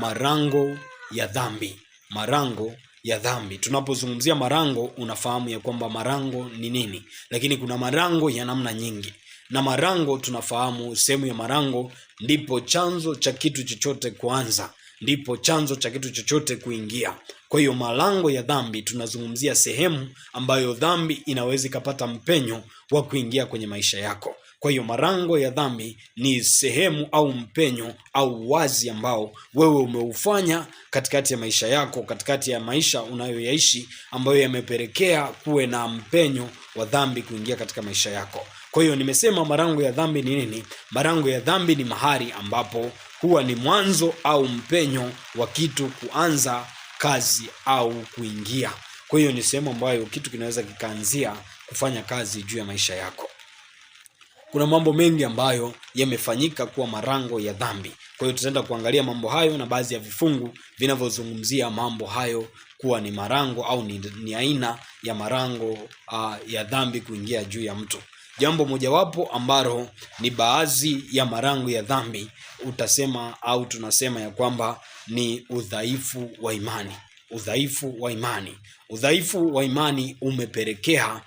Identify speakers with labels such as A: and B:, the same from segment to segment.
A: Marango ya dhambi. Marango ya dhambi. Tunapozungumzia marango, unafahamu ya kwamba marango ni nini, lakini kuna marango ya namna nyingi. Na marango tunafahamu sehemu ya marango ndipo chanzo cha kitu chochote kuanza, ndipo chanzo cha kitu chochote kuingia. Kwa hiyo malango ya dhambi tunazungumzia sehemu ambayo dhambi inaweza ikapata mpenyo wa kuingia kwenye maisha yako. Kwa hiyo marango ya dhambi ni sehemu au mpenyo au wazi ambao wewe umeufanya katikati ya maisha yako, katikati ya maisha unayoyaishi, ambayo yamepelekea kuwe na mpenyo wa dhambi kuingia katika maisha yako. Kwa hiyo nimesema marango ya dhambi ni nini? Marango ya dhambi ni mahali ambapo huwa ni mwanzo au mpenyo wa kitu kuanza kazi au kuingia. Kwa hiyo ni sehemu ambayo kitu kinaweza kikaanzia kufanya kazi juu ya maisha yako. Kuna mambo mengi ambayo yamefanyika kuwa marango ya dhambi. Kwa hiyo tutaenda kuangalia mambo hayo na baadhi ya vifungu vinavyozungumzia mambo hayo kuwa ni marango au ni aina ya marango ya dhambi kuingia juu ya mtu. Jambo mojawapo ambalo ni baadhi ya marango ya dhambi utasema au tunasema ya kwamba ni udhaifu wa imani. Udhaifu wa imani. Udhaifu wa imani umepelekea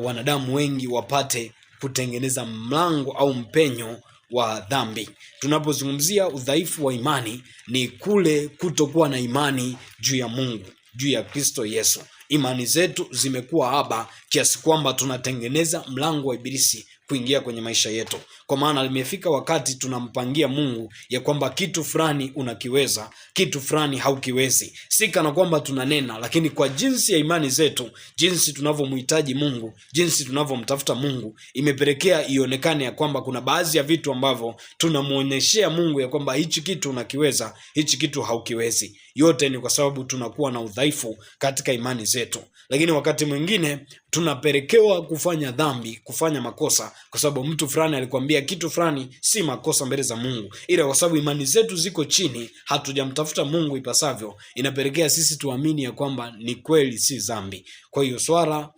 A: wanadamu wengi wapate kutengeneza mlango au mpenyo wa dhambi. Tunapozungumzia udhaifu wa imani ni kule kutokuwa na imani juu ya Mungu, juu ya Kristo Yesu. Imani zetu zimekuwa haba kiasi kwamba tunatengeneza mlango wa ibilisi kuingia kwenye maisha yetu. Kwa maana limefika wakati tunampangia Mungu ya kwamba kitu fulani unakiweza, kitu fulani haukiwezi. Si kana kwamba tunanena, lakini kwa jinsi ya imani zetu, jinsi tunavyomhitaji Mungu, jinsi tunavyomtafuta Mungu, imepelekea ionekane ya kwamba kuna baadhi ya vitu ambavyo tunamuonyeshea Mungu ya kwamba hichi kitu unakiweza, hichi kitu haukiwezi. Yote ni kwa sababu tunakuwa na udhaifu katika imani zetu. Lakini wakati mwingine tunapelekewa kufanya dhambi, kufanya makosa kwa sababu mtu fulani alikwambia kitu fulani si makosa mbele za Mungu, ila kwa sababu imani zetu ziko chini, hatujamtafuta Mungu ipasavyo, inapelekea sisi tuamini ya kwamba ni kweli si dhambi. Kwa hiyo swala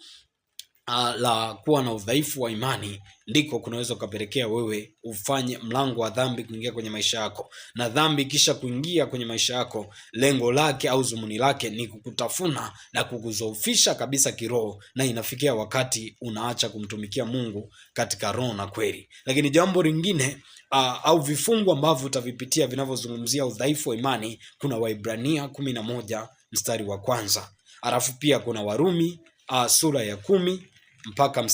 A: la kuwa na udhaifu wa imani ndiko kunaweza kupelekea wewe ufanye mlango wa dhambi kuingia kwenye maisha yako. Na dhambi kisha kuingia kwenye maisha yako, lengo lake au zumuni lake ni kukutafuna na kukuzoofisha kabisa kiroho, na inafikia wakati unaacha kumtumikia Mungu katika roho na kweli. Lakini jambo lingine au vifungu ambavyo utavipitia vinavyozungumzia udhaifu wa imani, kuna Waibrania 11 mstari wa 1. Alafu pia kuna Warumi sura ya 10 mpaka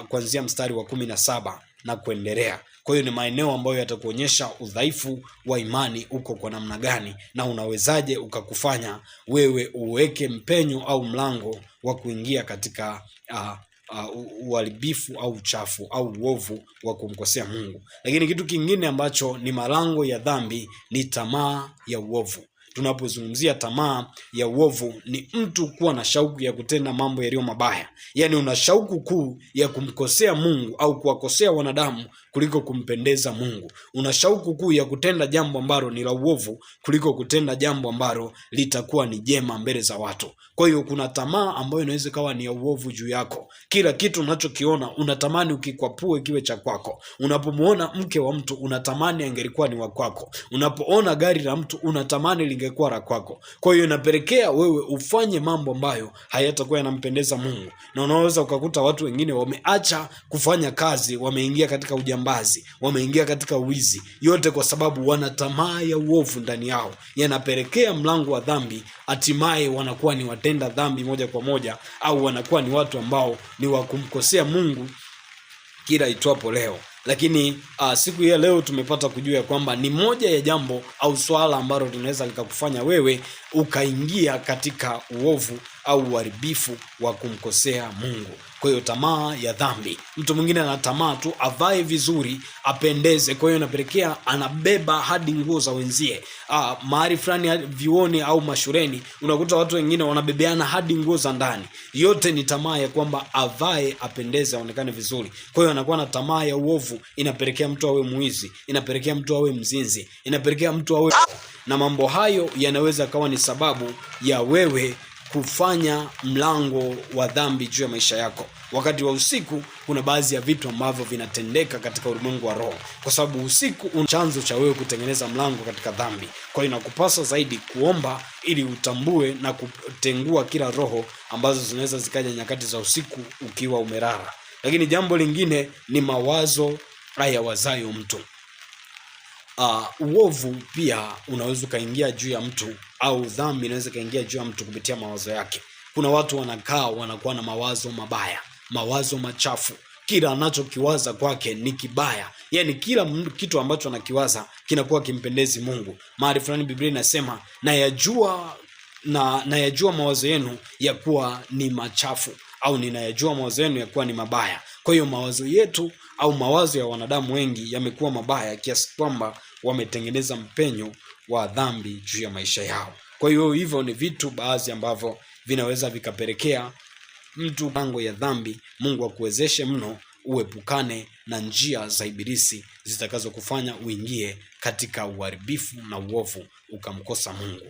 A: kuanzia mstari wa 17 na kuendelea. Kwa hiyo ni maeneo ambayo yatakuonyesha udhaifu wa imani uko kwa namna gani na unawezaje ukakufanya wewe uweke mpenyo au mlango wa kuingia katika uharibifu au uchafu au uovu wa kumkosea Mungu. Lakini kitu kingine ambacho ni malango ya dhambi ni tamaa ya uovu. Tunapozungumzia tamaa ya uovu ni mtu kuwa na shauku ya kutenda mambo yaliyo mabaya. Yaani una shauku kuu ya kumkosea Mungu au kuwakosea wanadamu kuliko kumpendeza Mungu. Una shauku kuu ya kutenda jambo ambalo ni la uovu kuliko kutenda jambo ambalo litakuwa ni jema mbele za watu. Kwa hiyo kuna tamaa ambayo inaweza kawa ni ya uovu juu yako. Kila kitu unachokiona unatamani ukikwapue kiwe cha kwako. Unapomuona mke wa mtu unatamani angelikuwa ni wa kwako. Unapoona gari la mtu unatamani lingekuwa la kwako. Kwa hiyo inapelekea wewe ufanye mambo ambayo hayatakuwa yanampendeza Mungu. Na unaweza ukakuta watu wengine wameacha kufanya kazi, wameingia katika ujambazi, wameingia katika uwizi, yote kwa sababu wana tamaa ya uovu ndani yao. Yanapelekea mlango wa dhambi, hatimaye wanakuwa ni watenda dhambi moja kwa moja, au wanakuwa ni watu ambao ni wa kumkosea Mungu kila itwapo leo. Lakini siku ya leo tumepata kujua ya kwamba ni moja ya jambo au swala ambalo linaweza likakufanya wewe ukaingia katika uovu au uharibifu wa kumkosea Mungu. Kwa hiyo tamaa ya dhambi. Mtu mwingine ana tamaa tu avae vizuri, apendeze, kwa hiyo inapelekea anabeba hadi nguo za wenzie. Mahali fulani vioni au mashuleni unakuta watu wengine wanabebeana hadi nguo za ndani. Yote ni tamaa ya kwamba avae, apendeze, aonekane vizuri. Kwa hiyo anakuwa na tamaa ya uovu, inapelekea mtu awe mwizi, inapelekea mtu awe mzinzi, inapelekea mtu awe, na mambo hayo yanaweza kawa ni sababu ya wewe kufanya mlango wa dhambi juu ya maisha yako. Wakati wa usiku kuna baadhi ya vitu ambavyo vinatendeka katika ulimwengu wa roho, kwa sababu usiku una chanzo cha wewe kutengeneza mlango katika dhambi. Kwa hiyo inakupasa zaidi kuomba ili utambue na kutengua kila roho ambazo zinaweza zikaja nyakati za usiku ukiwa umelala. Lakini jambo lingine ni mawazo hayawazayo mtu. Uovu pia unaweza kaingia juu ya mtu, au dhambi inaweza kaingia juu ya mtu kupitia mawazo yake. Kuna watu wanakuwa na mawazo mabaya, mawazo machafu. Kila anachokiwaza kwake ni kibaya. Yaani kila kitu ambacho anakiwaza kinakuwa kimpendezi Mungu. Mahali fulani Biblia inasema nayajua mawazo yenu ya kuwa ni machafu, au ninayajua mawazo yenu ya kuwa ni mabaya. Kwa hiyo mawazo yetu au mawazo ya wanadamu wengi yamekuwa mabaya kiasi kwamba wametengeneza mpenyo wa dhambi juu ya maisha yao. Kwa hiyo hivyo ni vitu baadhi ambavyo vinaweza vikapelekea mtu pango ya dhambi. Mungu akuwezeshe mno uepukane na njia za ibilisi zitakazo kufanya uingie katika uharibifu na uovu ukamkosa Mungu.